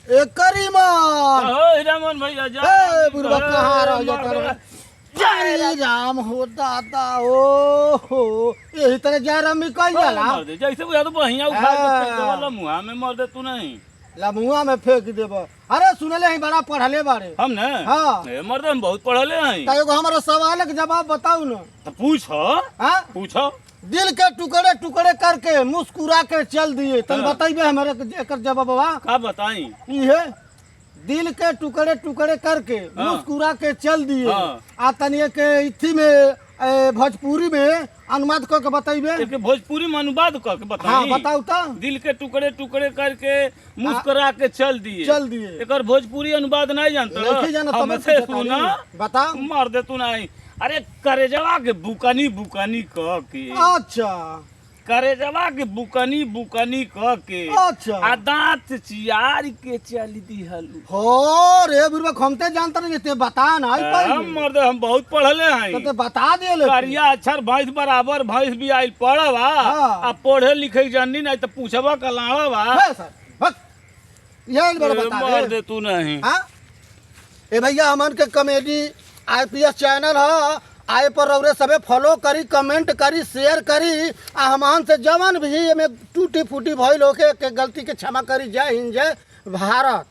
एकरी मान रामन भैया ए बुढ़वा कहाँ रह जाता रे? जय राम हो दादा ओ हो यही तरह जय राम निकल जाला जैसे बुझा तो बढ़िया उठा के फेंक देवला मुहा में मर दे तू नहीं लमुआ में फेंक देब। अरे सुनले हैं बड़ा पढ़ले बारे हम ने हाँ मर दे हम बहुत पढ़ले हैं तो एगो हमारा सवाल के जवाब बताऊ न। तो पूछो हाँ पूछो दिल के टुकड़े टुकड़े करके मुस्कुरा के चल दिए तन हाँ। बताइबे हमारे एकर जवाबवा का बताई ये दिल के टुकड़े टुकड़े करके हाँ। मुस्कुरा के चल दिए हाँ। आ तनिए के इथी में भोजपुरी में अनुवाद करके बताइबे। एक भोजपुरी में अनुवाद करके हाँ बताई बताऊ तो दिल के टुकड़े टुकड़े करके मुस्कुरा के चल दिए चल दिए एक भोजपुरी अनुवाद नहीं जानते नहीं जाना तब हमसे सुना बताओ मार दे तू नहीं अरे करेजवा के बुकनी बुकनी कह के अच्छा करेजवा के बुकनी बुकनी कह के अच्छा आ दांत चियार के चल दिहलू हो रे बुढ़वा खमते जानता नहीं ते बता ना आई हम पाई मर्द हम बहुत पढ़ले तो हैं ते बता दे ले करिया अक्षर भैंस बराबर भैंस भी आइल पढ़वा हाँ। आ पढ़े लिखे जानी नहीं तो पूछबा कलावा है सर बस यही बड़ा बता मर दे दे तू नहीं हाँ ए भैया हमन के कॉमेडी आईपीएस चैनल है आए पर रौरे सबे फॉलो करी कमेंट करी शेयर करी आ हमान से जवन भी में टूटी फूटी भइल होके के गलती के क्षमा करी। जय हिंद जय भारत।